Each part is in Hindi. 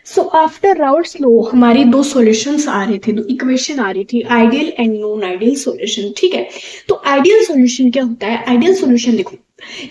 सो आफ्टर राउल्ट्स लॉ हमारी दो सॉल्यूशंस आ रहे थे, दो इक्वेशन आ रही थी, ideal and non ideal solution. ठीक है, तो आइडियल सॉल्यूशन क्या होता है? आइडियल सॉल्यूशन देखो,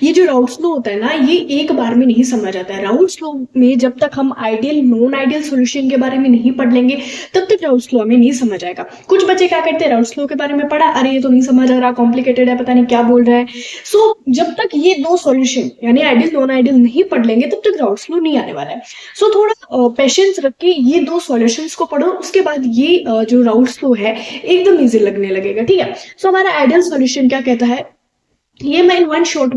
ये जो राउल्ट्स लॉ होता है ना, ये एक बार में नहीं समझ आता है। राउल्ट्स लॉ में जब तक हम आइडियल नॉन आइडियल सॉल्यूशन के बारे में नहीं पढ़ लेंगे तब तक राउल्ट्स लॉ में नहीं समझ आएगा। कुछ बच्चे क्या करते हैं, राउल्ट्स लॉ के बारे में पढ़ा, अरे ये तो नहीं समझ आ रहा, कॉम्प्लिकेटेड है, पता नहीं क्या बोल रहा है। सो जब तक ये दो सॉल्यूशन यानी आइडियल नॉन आइडियल नहीं पढ़ लेंगे तब तक राउल्ट्स लॉ नहीं आने वाला है। सो थोड़ा पेशेंस रख के ये दो सॉल्यूशंस को पढ़ो, उसके बाद ये जो राउल्ट्स लॉ है एकदम इजी लगने लगेगा। ठीक है, सो हमारा आइडियल सॉल्यूशन क्या कहता है, ये मैं in one shot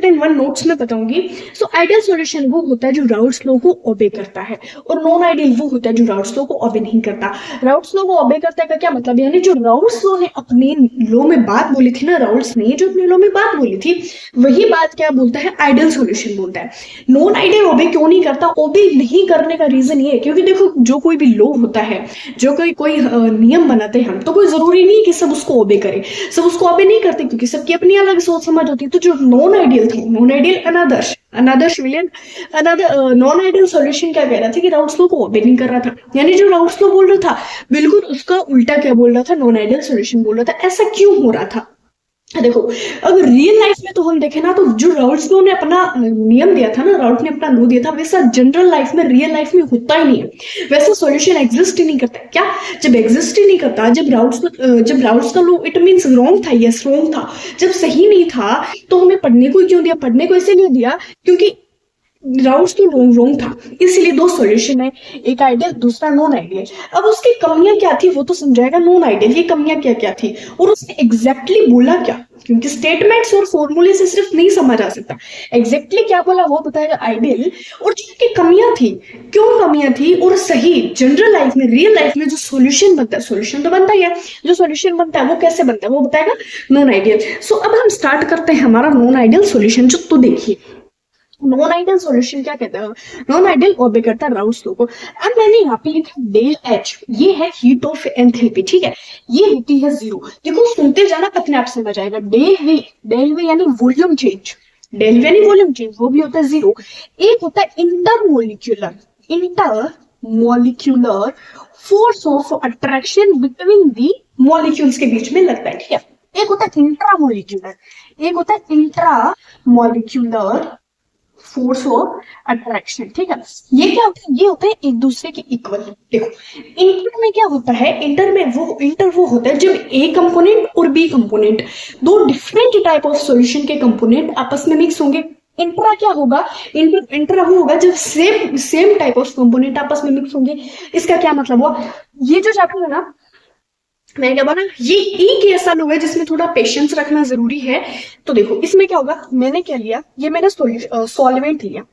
in one notes में बताऊंगी। सो आइडियल सॉल्यूशन वो होता है जो राउल्ट्स लॉ को ओबे करता है, और नॉन आइडियल वो होता है जो राउल्ट्स लॉ को ओबे नहीं करता। राउल्ट्स लॉ को ओबे करता है का क्या मतलब, यानी जो राउल्ट्स लॉ ने अपने लॉ में बात बोली थी ना, राउल्ट्स ने जो अपने लॉ में बात बोली थी वही बात क्या बोलता है, आइडियल सॉल्यूशन बोलता है। नॉन आइडियल ओबे क्यों नहीं करता? ओबे नहीं करने का रीजन ये है क्योंकि देखो, जो कोई भी लॉ होता है, जो कोई नियम बनाते हैं हम, तो कोई जरूरी नहीं कि सब उसको ओबे करे, सब उसको ओबे नहीं करते क्योंकि सबकी अपनी अलग सोच समझ होती है। तो जो नॉन आइडियल थे, non ideal non ideal solution क्या कह रहा था कि राउल्ट्स लॉ को ओबे नहीं कर रहा था, यानी जो राउल्ट्स लॉ बोल रहा था बिल्कुल उसका उल्टा क्या बोल रहा था, नॉन आइडियल सॉल्यूशन बोल रहा था। ऐसा क्यों हो रहा था? देखो, अगर रियल लाइफ में तो हम देखें ना, तो जो राउल्ट्स लॉ ने अपना नियम दिया था ना, राउल्ट ने अपना लॉ दिया था, वैसा जनरल लाइफ में, रियल लाइफ में होता ही नहीं है। वैसा सॉल्यूशन एग्जिस्ट ही नहीं करता। क्या? जब एग्जिस्ट ही नहीं करता, जब राउल्ट्स का लॉ इट मींस रॉन्ग था, यस रॉन्ग था, जब सही नहीं था, तो हमें पढ़ने को क्यों दिया? पढ़ने को इसलिए दिया क्योंकि राउल्ट्स तो रॉन्ग था, इसलिए दो सॉल्यूशन है, एक आइडियल दूसरा नॉन आइडियल। अब उसकी कमियां क्या थी वो तो समझाएगा नॉन आइडियल, की कमियां क्या क्या थी और उसने एग्जैक्टली बोला क्या, क्योंकि स्टेटमेंट्स और फॉर्मूले से सिर्फ नहीं समझ आ सकता। एग्जैक्टली क्या बोला वो बताएगा आइडियल, और जिनकी कमियां थी, क्यों कमियां थी, और सही जनरल लाइफ में, रियल लाइफ में जो सॉल्यूशन बनता है, सॉल्यूशन तो बनता ही है, जो सॉल्यूशन बनता है वो कैसे बनता है वो बताएगा नॉन आइडियल। सो अब हम स्टार्ट करते हैं हमारा नॉन आइडियल सॉल्यूशन। जो तो देखिए, नॉन आइडियल सॉल्यूशन क्या कहता है, नॉन आइडियल ओबे करता है राउल्ट्स लॉ को। अब मैंने यहाँ पे लिखा डेल एच, ये है हीट ऑफ एंथैल्पी। ठीक है, ये होती है 0। देखो सुनते जाना, अपने आप समझ आएगा। डेल वी यानी वॉल्यूम चेंज, डेल वी यानी वॉल्यूम चेंज, वो भी होता है 0। एक होता है intermolecular force of attraction between the molecules के बीच में लगता है। ठीक है, एक होता है इंट्रामोलिक्यूलर फोर्स ऑफ अट्रैक्शन। ठीक है, ये क्या होता है, ये होता है एक दूसरे के इक्वल। देखो इंटर में क्या होता है, इंटर वो होता है जब ए कंपोनेंट और बी कंपोनेंट, दो डिफरेंट टाइप ऑफ सॉल्यूशन के कंपोनेंट आपस में मिक्स होंगे। इंट्रा क्या होगा, इंट्रा वो होगा जब सेम टाइप ऑफ कंपोनेंट आपस में मिक्स होंगे। इसका क्या मतलब हुआ, ये जो चैप्टर है ना, मैंने क्या बोला, ये एक ऐसा लो है जिसमें थोड़ा पेशेंस रखना जरूरी है। तो देखो इसमें क्या होगा, मैंने क्या लिया, ये मैंने सॉल्वेंट लिया,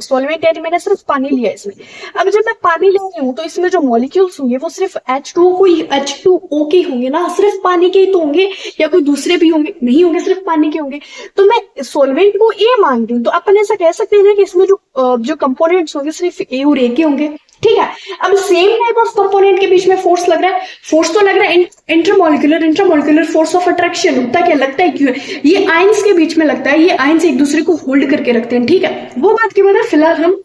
सॉल्वेंट यानी मैंने सिर्फ पानी लिया इसमें। अब जब मैं पानी ले रही हूँ तो इसमें जो मॉलिक्यूल्स होंगे वो सिर्फ H2O के होंगे ना, सिर्फ पानी के ही तो होंगे, या कोई दूसरे भी होंगे? नहीं होंगे, सिर्फ पानी के होंगे। तो मैं सॉल्वेंट को ए मान रही हूँ, तो अपन ऐसा कह सकते हैं कि इसमें जो कंपोनेंट्स होंगे सिर्फ ए और ए के होंगे। ठीक है, अब सेम टाइप ऑफ कंपोनेंट के बीच में फोर्स लग रहा है, फोर्स तो लग रहा है इंटरमोलिक्यूलर फोर्स ऑफ अट्रैक्शन। होता क्या, लगता है क्यों है, ये आयंस के बीच में लगता है, ये आयंस एक दूसरे को होल्ड करके रखते हैं। ठीक है, वो बात के बाद फिलहाल हम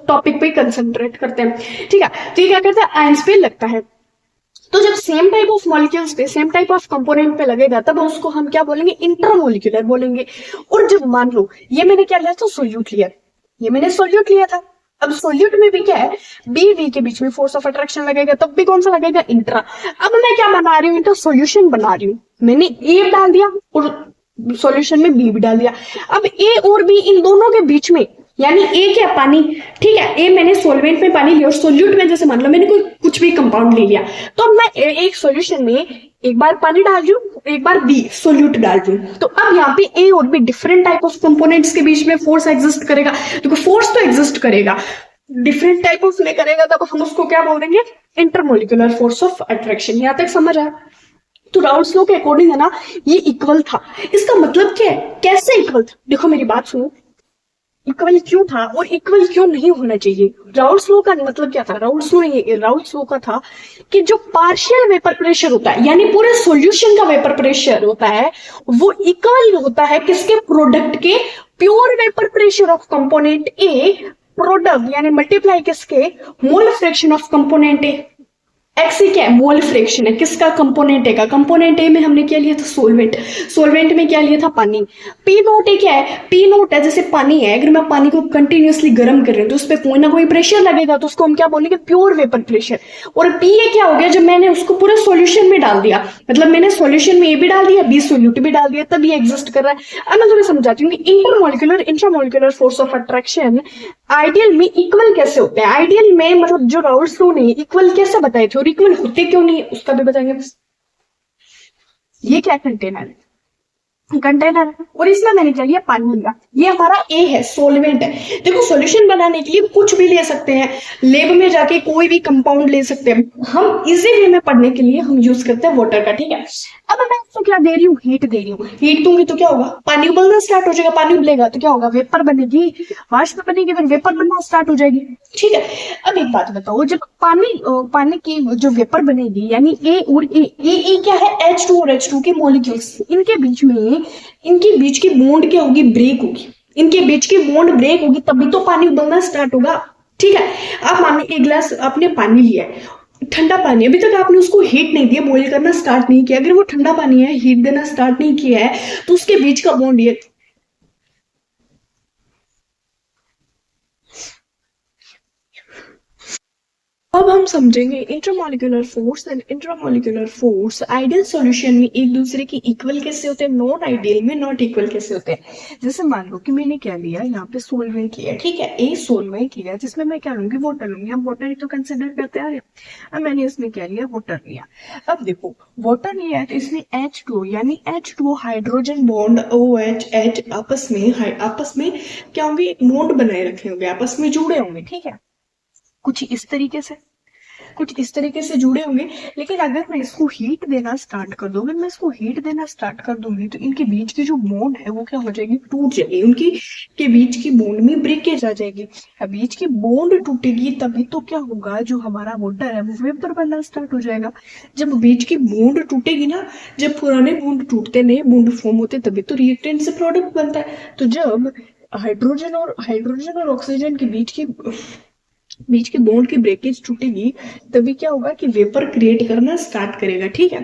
टॉपिक पे कंसंट्रेट करते हैं। ठीक है, तो ये क्या करता है, आयंस पे लगता है। तो जब सेम टाइप ऑफ मॉलिक्यूल्स पे, सेम टाइप ऑफ कंपोनेंट पे लगेगा तब उसको हम क्या बोलेंगे, इंटरमोलिक्यूलर बोलेंगे। और जब मान लो ये मैंने क्या लिया था, सोल्यूट लिया था। अब सोल्यूट में भी क्या है, बी वी के बीच में फोर्स ऑफ अट्रैक्शन लगेगा, तब भी कौन सा लगेगा, इंट्रा। अब मैं क्या बना रही हूँ, इंटर सॉल्यूशन बना रही हूँ, मैंने ए डाल दिया और सॉल्यूशन में बी भी डाल दिया। अब ए और बी इन दोनों के बीच में, यानी ए क्या, पानी। ठीक है, ए मैंने सॉल्वेंट में पानी लिया और सोल्यूट में जैसे मान लो मैंने कुछ भी कंपाउंड ले लिया, तो मैं एक सॉल्यूशन में एक बार पानी डाल रही हूँ, एक बार बी सोल्यूट डाल रही हूँ। तो अब यहाँ पे ए और be different type of components के बीच में फोर्स एग्जिस्ट करेगा। देखो फोर्स तो एग्जिस्ट करेगा, डिफरेंट टाइप ऑफ में करेगा, तब हम उसको क्या बोल देंगे, इंटरमोलिक्यूलर फोर्स ऑफ अट्रैक्शन। यहाँ तक समझ आया? तो राउल्ट्स लॉ के अकॉर्डिंग है ना, ये इक्वल था। इसका मतलब क्या है, कैसे इक्वल था? देखो मेरी बात सुनो, इक्वल क्यों था और इक्वल क्यों नहीं होना चाहिए। राउल्ट्स लॉ का मतलब क्या था, राउल्ट्स लॉ का था कि जो पार्शियल वेपर प्रेशर होता है, यानी पूरे सॉल्यूशन का वेपर प्रेशर होता है, वो इक्वल होता है किसके, प्रोडक्ट के, pure vapour pressure of component A product यानी मल्टीप्लाई किसके, mole fraction of component A. X ही क्या है, मोल फ्रैक्शन है, किसका, कंपोनेंट ए का। कंपोनेंट ए में हमने क्या लिया था, सोलवेंट। सोलवेंट में क्या लिया था, पानी। पी नोट ए क्या है, पी नोट है जैसे पानी है, अगर मैं पानी को कंटिन्यूअसली गर्म कर रही हूँ तो उस पर कोई ना कोई प्रेशर लगेगा, तो उसको हम क्या बोलेंगे, प्योर वेपर प्रेशर। और पी ए क्या हो गया, जब मैंने उसको पूरे सॉल्यूशन में डाल दिया, मतलब मैंने सॉल्यूशन में ए भी डाल दिया, बी सोल्यूट भी डाल दिया, तब ये एग्जिस्ट कर रहा है। अब मैं तुम्हें समझाती हूँ कि intermolecular intramolecular force of attraction ideal में इक्वल कैसे होते हैं। आइडियल में मतलब जो राउल्स लॉ ने इक्वल कैसे बताए थे और इक्वल होते क्यों नहीं है उसका भी बताएंगे। ये क्या कंटेनर है, कंटेनर है, और इसमें मैंने क्या लिया, पानी लिया। ये हमारा ए है, सोलवेंट है। देखो सॉल्यूशन बनाने के लिए कुछ भी ले सकते हैं, लैब में जाके कोई भी कंपाउंड ले सकते हैं, हम इजी वे में पढ़ने के लिए हम यूज करते हैं वाटर का, ठीक है। अब मैं इसको क्या दे रही हूँ, हीट दे रही हूँ। हीट दूंगी तो क्या होगा, पानी उबलना स्टार्ट हो जाएगा, पानी उबलेगा तो क्या होगा, वेपर बनेगी, वाष्प बनेगी, फिर वेपर बनना स्टार्ट हो जाएगी, ठीक है। अब एक बात बताओ, जब पानी की जो वेपर बनेगी, यानी ए और ए क्या है, H2 और H2 के मॉलिक्यूल्स, इनके बीच की बॉन्ड क्या होगी, ब्रेक होगी। इनके बीच की बॉन्ड ब्रेक होगी तभी तो पानी उबलना स्टार्ट होगा, ठीक है। आप मान लो एक गिलास आपने पानी लिया है, ठंडा पानी, अभी तक आपने उसको हीट नहीं दिया, बॉईल करना स्टार्ट नहीं किया, अगर वो ठंडा पानी है, हीट देना स्टार्ट नहीं किया है, तो उसके बीच का बॉन्ड ये, अब हम समझेंगे intermolecular force and intramolecular force. Ideal solution में एक दूसरे के इक्वल कैसे होते हैं, नॉन आइडियल में नॉट इक्वल कैसे होते हैं। जैसे मान लो कि मैंने क्या लिया, यहाँ पे सोलवेंट लिया, ठीक है, ए सोलवेंट लिया, जिसमें मैं क्या लूंगी, वाटर लूंगी। हम वाटर ही तो कंसिडर करते आ रहे हैं। अब मैंने इसमें क्या लिया, वाटर लिया। अब देखो वाटर लिया है तो इसमें H2 यानी H2 हाइड्रोजन बॉन्ड OH आपस में क्या होंगे, एक बॉन्ड बनाए रखे होंगे, आपस में जुड़े होंगे, ठीक है, कुछ इस तरीके से जुड़े होंगे। लेकिन अगर मैं इसको हीट देना स्टार्ट कर दूंगी, तो इनके बीच की जो बॉन्ड है वो क्या हो जाएगी, टूट जाएगी, उनकी के बीच की बॉन्ड में ब्रेकेज आ जाएगी। अब बीच की बॉन्ड टूटेगी तभी तो क्या होगा, जो हमारा वाटर है वो वेपर बनना स्टार्ट हो जाएगा। जब बीच की बॉन्ड टूटेगी ना, जब पुराने बॉन्ड टूटते, नए बॉन्ड फॉर्म होते, तभी तो रिएक्टेंट से प्रोडक्ट बनता है। तो जब हाइड्रोजन और ऑक्सीजन के बीच के बॉन्ड की ब्रेकेज टूटेगी, तभी क्या होगा कि वेपर क्रिएट करना स्टार्ट करेगा, ठीक है।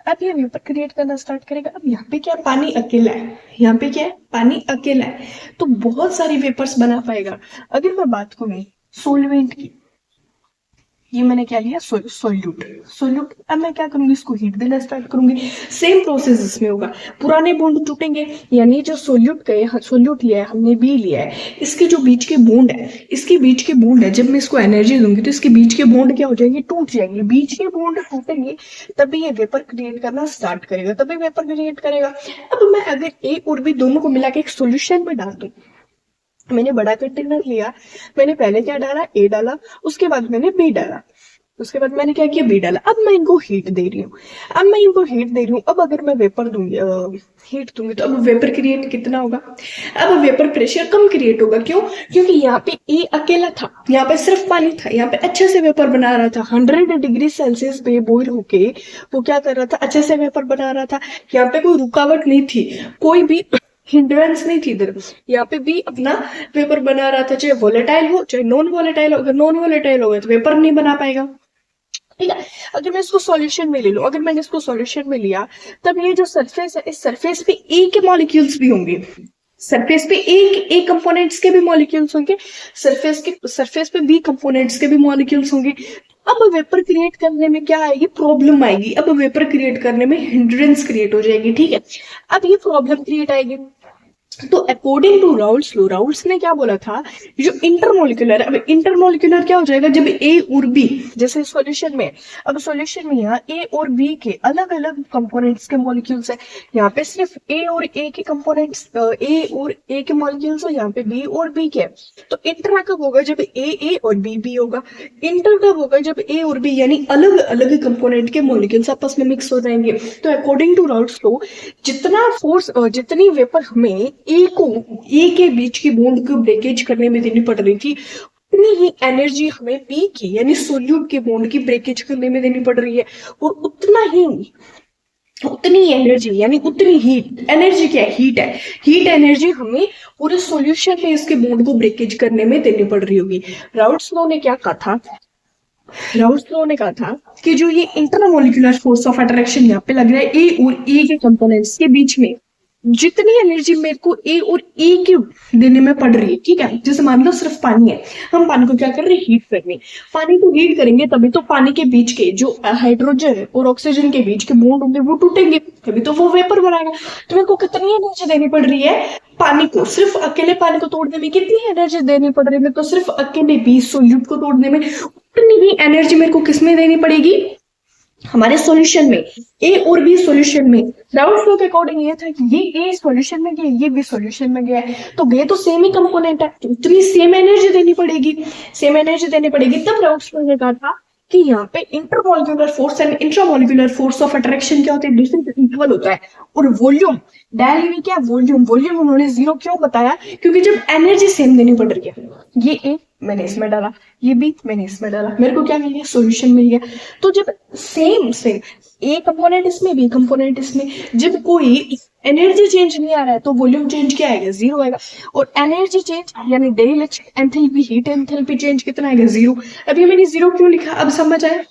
अब ये वेपर क्रिएट करना स्टार्ट करेगा। अब यहाँ पे क्या, पानी अकेला है, यहाँ पे क्या है, पानी अकेला है, तो बहुत सारी वेपर्स बना पाएगा। अगर मैं बात करूं सोलवेंट की, ये मैंने क्या लिया, सोल्यूट। अब मैं क्या करूंगी, इसको हीट देना स्टार्ट करूंगी, सेम प्रोसेस इसमें होगा। पुराने बॉन्ड टूटेंगे, यानी जो सोल्यूट लिया है हमने, बी लिया है, इसके जो बीच के बॉन्ड है, जब मैं इसको एनर्जी दूंगी तो इसके बीच के बॉन्ड क्या हो जाएंगे, टूट जाएंगे। बीच के बॉन्ड टूटेंगे तभी ये वेपर क्रिएट करना स्टार्ट करेगा, अब मैं अगर ए और बी दोनों को मिला के एक सोल्यूशन में डाल दूं, मैंने बड़ा कंटेनर लिया, मैंने पहले क्या डाला, ए डाला, उसके बाद मैंने बी डाला, उसके बाद मैंने क्या किया, बी डाला। अब मैं इनको हीट दे रही हूँ, अब अगर मैं वेपर दूंगी, हीट दूंगी, तो अब वेपर क्रिएट कितना होगा, अब वेपर प्रेशर कम क्रिएट होगा। क्यों, क्योंकि यहाँ पे ए अकेला था, यहाँ पे सिर्फ पानी था, यहाँ पे अच्छे से वेपर बना रहा था, 100 डिग्री सेल्सियस पे बॉईल होके वो क्या कर रहा था, अच्छे से वेपर बना रहा था। यहाँ पे कोई रुकावट नहीं थी, कोई भी हिंड्रेंस नहीं थी इधर, यहाँ पे भी अपना वेपर बना रहा था, चाहे वोलेटाइल हो चाहे नॉन वोलेटाइल हो। अगर नॉन वोलेटाइल हो गया तो वेपर नहीं बना पाएगा, ठीक है। अगर मैं इसको सॉल्यूशन में ले लूं, अगर मैंने इसको सॉल्यूशन में लिया, तब ये जो सरफेस है, इस सरफेस पे ए के मॉलिक्यूल्स भी होंगे, सरफेस पे ए कंपोनेंट्स के भी मॉलिक्यूल्स होंगे, सरफेस पे बी कंपोनेंट्स के भी मॉलिक्यूल्स होंगे। अब वेपर क्रिएट करने में क्या आएगी, प्रॉब्लम आएगी। अब वेपर क्रिएट करने में हिंड्रेंस क्रिएट हो जाएगी, ठीक है। अब ये प्रॉब्लम क्रिएट आएगी, तो अकॉर्डिंग टू राउल्स ने क्या बोला था, जो इंटरमोलिकुलर, अब इंटरमोलिकुलर क्या हो जाएगा, जब ए और बी, जैसे सॉल्यूशन में, अब सॉल्यूशन में यहाँ ए और बी के अलग अलग कंपोनेंट्स के मॉलिक्यूल्स है, यहाँ पे सिर्फ ए और ए के कंपोनेंट्स, ए और ए के मॉलिक्यूल्स है, यहाँ पे बी और बी के। तो इंटर कब होगा, जब ए और बी होगा। इंटर कब होगा, जब ए और बी यानी अलग अलग कंपोनेंट के मॉलिक्यूल्स आपस में मिक्स हो जाएंगे। तो अकॉर्डिंग टू राउल्स लॉ, जितना फोर्स, जितनी वेपर हमें ए के बीच की बॉन्ड को ब्रेकेज करने में देनी पड़ रही थी, उतनी ही एनर्जी हमें बी की यानी सोल्यूट के बॉन्ड की ब्रेकेज करने में देनी पड़ रही है, और उतना ही उतनी एनर्जी यानी उतनी हीट, एनर्जी क्या है, हीट है, हीट एनर्जी हमें पूरे सॉल्यूशन में इसके बॉन्ड को ब्रेकेज करने में देनी पड़ रही होगी। राउल्ट्स लॉ ने क्या कहा था, राउल्ट्स लॉ ने कहा था कि जो ये इंटरमोलिकुलर फोर्स ऑफ अट्रैक्शन यहाँ पे लग रहा है ए और ए के कंपोनेंट्स के बीच में, जितनी एनर्जी मेरे को ए और ए की देने में पड़ रही है, ठीक है, जैसे मान लो सिर्फ पानी है, हम पानी को क्या कर रहे हैं, हीट कर रहे हैं, पानी को हीट करेंगे तभी तो पानी के बीच के जो हाइड्रोजन और ऑक्सीजन के बीच के बॉन्ड होंगे वो टूटेंगे, तभी तो वो वेपर बनाएगा। तो मेरे को कितनी एनर्जी देनी पड़ रही है पानी को, सिर्फ अकेले पानी को तोड़ने में कितनी एनर्जी देनी पड़ रही है, मेरे को सिर्फ अकेले 20 सोल्यूट को तोड़ने में उतनी ही एनर्जी मेरे को किसमें देनी पड़ेगी, हमारे सॉल्यूशन में, ए और बी सॉल्यूशन में। राउल्ट्स लॉ के अकॉर्डिंग ये था कि ये ए सॉल्यूशन में गया, ये बी सॉल्यूशन में गया है, तो गए तो सेम ही कंपोनेंट है, तो इतनी सेम एनर्जी देनी पड़ेगी, सेम एनर्जी देनी पड़ेगी। तब राउल्ट्स लॉ ने कहा था कि यहाँ पे intermolecular force and intramolecular force of attraction क्या होते हैं, दूसरे इक्वल होता है। और वॉल्यूम, डायल में क्या वॉल्यूम, वॉल्यूम उन्होंने जीरो क्यों बताया, क्योंकि जब एनर्जी सेम देनी पड़ रही है, ये ए मैंने इसमें डाला, ये बी मैंने इसमें डाला, मेरे को क्या मिल गया, सॉल्यूशन मिल गया। तो जब सेम सेम ए कंपोनेंट इसमें, बी कंपोनेंट इसमें, जब कोई एनर्जी चेंज नहीं आ रहा है तो वॉल्यूम चेंज क्या आएगा, जीरो आएगा। और एनर्जी चेंज यानी del enthalpy, heat enthalpy change कितना आएगा, जीरो। अभी मैंने जीरो क्यों लिखा, अब समझ आया।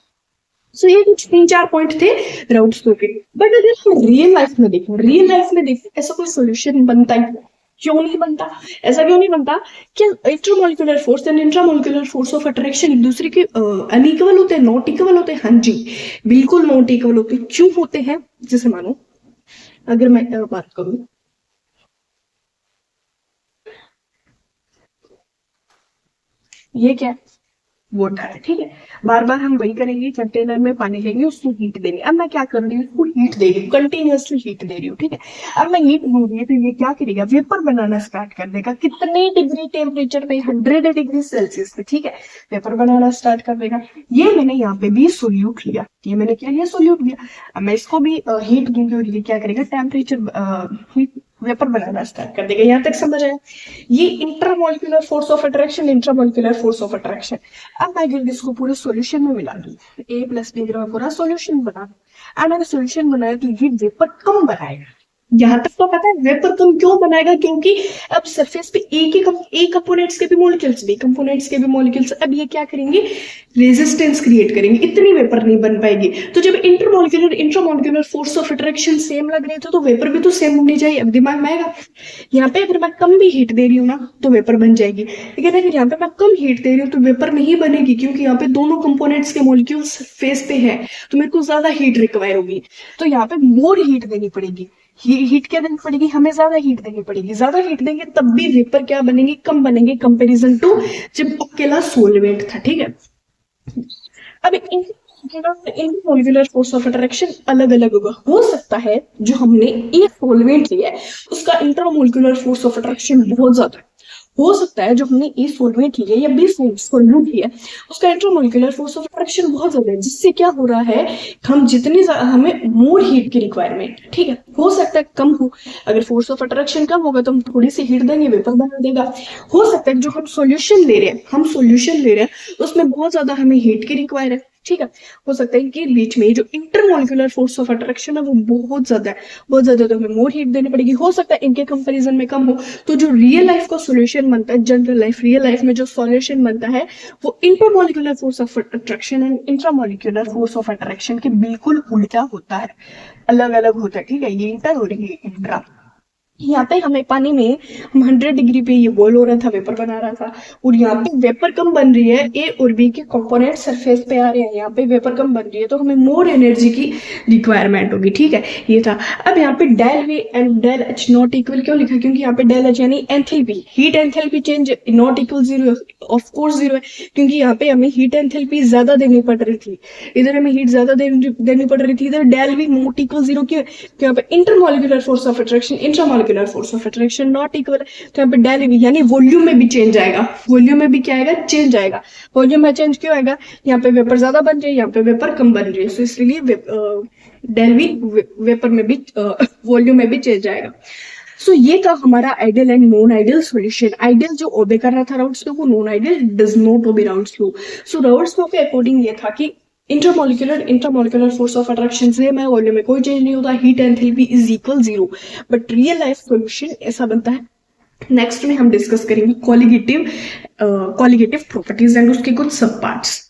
सो ये कुछ 3-4 पॉइंट थे राउल्ट्स लॉ के। बट अगर हम रियल लाइफ में देखें, रियल लाइफ में देखें, ऐसा कोई सोल्यूशन बनता ही क्यों नहीं बनता, ऐसा क्यों नहीं बनता कि intermolecular force and intramolecular force of attraction एक दूसरे के अनइक्वल होते हैं, नॉट इक्वल होते हैं। हाँ जी, बिल्कुल नॉट इक्वल होते हैं। क्यों होते हैं, जैसे मानो अगर मैं बात करूं, ये क्या है, वाटर है, ठीक है, बार बार हम वही करेंगे, कंटेनर में पानी लेंगे, उसको हीट देंगे। अब मैं क्या कर रही हूँ, उसको हीट दे रही हूँ, कंटिन्यूअसली हीट दे रही हूँ, ठीक है। अब मैं हीट दूंगी तो ये क्या करेगा, वेपर बनाना स्टार्ट कर देगा। कितने डिग्री टेम्परेचर पे, 100 डिग्री सेल्सियस पे, ठीक है, वेपर बनाना स्टार्ट कर देगा। ये मैंने यहाँ पे भी सोल्यूट लिया, ये मैंने क्या लिया, सोल्यूट लिया। अब मैं इसको भी हीट दूंगी और ये क्या करेगा, टेम्परेचर वेपर बनाना स्टार्ट कर देगा। यहाँ तक समझ आया। ये intermolecular force of attraction, intramolecular force of attraction. अब मैं अगर इसको पूरे सॉल्यूशन में मिला दूं, ए प्लस बी पूरा सॉल्यूशन बना दूं, एंड अगर सॉल्यूशन बनाया तो ये वेपर कम बनाएगा। यहाँ तक तो पता है वेपर कम क्यों बनाएगा, क्योंकि अब सरफेस पे ए कंपोनेंट्स के भी मॉलिक्यूल्स, बी कंपोनेंट्स के भी मॉलिक्यूल्स, अब ये क्या करेंगे, रेजिस्टेंस क्रिएट करेंगे, इतनी वेपर नहीं बन पाएगी। तो जब intermolecular intramolecular force of attraction same लग रहे थे तो वेपर भी तो सेम होनी चाहिए। अब दिमाग में आएगा, यहाँ पे अगर मैं कम भी हीट दे रही हूँ ना तो वेपर बन जाएगी, लेकिन अगर यहाँ पे मैं कम हीट दे रही हूँ तो वेपर नहीं बनेगी, क्योंकि यहाँ पे दोनों कंपोनेंट्स के मॉलिक्यूल्स फेस पे है, तो मेरे को ज्यादा हीट रिक्वायर होगी, तो यहाँ पे मोर हीट देनी पड़ेगी। हीट क्या देनी पड़ेगी, हमें ज्यादा हीट देनी पड़ेगी। ज्यादा हीट देंगे तब भी वेपर क्या बनेंगे, कम बनेंगे कंपैरिजन टू जब अकेला सोलवेंट था, ठीक है। अब इंटरमोलिकुलर फोर्स ऑफ अट्रैक्शन अलग अलग होगा। हो सकता है जो हमने एक सोलवेंट लिया है उसका इंटरमोलिकुलर फोर्स ऑफ अट्रैक्शन बहुत ज्यादा है, हो सकता है जो हमने ए सॉल्वेंट लिया या बी सॉल्वेंट लिया उसका इंटरमोलिकुलर फोर्स ऑफ अट्रैक्शन बहुत ज्यादा है, जिससे क्या हो रहा है, हम जितनी हमें मोर हीट की रिक्वायरमेंट, ठीक है, हो सकता है कम हो। अगर फोर्स ऑफ अट्रैक्शन कम होगा तो हम थोड़ी सी हीट देंगे, वेपर बना देगा। हो सकता है जो हम सॉल्यूशन ले रहे हैं, उसमें बहुत ज्यादा हमें हीट की रिक्वायर है, ठीक है। हो सकता है कि बीच में जो इंटरमोलिकुलर फोर्स ऑफ अट्रैक्शन है वो बहुत ज्यादा है, बहुत ज्यादा, तो हमें मोर हीट देनी पड़ेगी। हो सकता है इनके कंपैरिजन में कम हो, तो जो रियल लाइफ का सॉल्यूशन बनता है, जनरल लाइफ रियल लाइफ में जो सॉल्यूशन बनता है वो intermolecular force of attraction and intramolecular force of attraction के बिल्कुल उल्टा होता है, अलग अलग होता है, ठीक है। ये इंटर और ये इंट्रा। यहाँ पे हमें पानी में 100 डिग्री पे ये बॉयल हो रहा था, वेपर बना रहा था, और यहाँ पे वेपर कम बन रही है, ए और बी के कंपोनेंट सरफेस पे आ रहे हैं, यहाँ पे वेपर कम बन रही है, तो हमें मोर एनर्जी की रिक्वायरमेंट होगी, ठीक है, ये था। अब यहाँ पे del V and del H not equal क्यों लिखा, क्योंकि यहाँ पे डेल एच यानी enthalpy, heat enthalpy change not equal zero, of course zero है, क्योंकि यहाँ पे हमें हीट एंथैल्पी ज्यादा देनी पड़ रही थी, इधर हमें हीट ज्यादा देनी पड़ रही थी, इधर del V not equal zero क्यों, यहाँ पे intermolecular force of attraction intramolecular force of attraction not equal, तो यहाँ पे डेल यानी वॉल्यूम में भी चेंज आएगा, वॉल्यूम में भी क्या आएगा, चेंज आएगा। वॉल्यूम में चेंज क्यों आएगा, यहाँ पे वेपर ज्यादा बन रही है, यहाँ पे वेपर कम बन रही है, तो इसलिए डेल वी वेपर में भी वॉल्यूम में भी चेंज आएगा। सो ये था हमारा ideal and non ideal solution. Ideal जो ओबे कर रहा था राउल्ट्स लॉ को, non ideal does not obey Raoult's law. So Raoult's law के अकॉर्डिंग ये था कि इंट्रामोलिकुलर फोर्स ऑफ अट्रैक्शन से मैं वॉल्यूम में कोई चेंज नहीं होता, heat enthalpy is equal 0, but real life solution ऐसा बनता है। नेक्स्ट में हम डिस्कस करेंगे कॉलिगेटिव प्रॉपर्टीज एंड उसके कुछ सब पार्ट्स।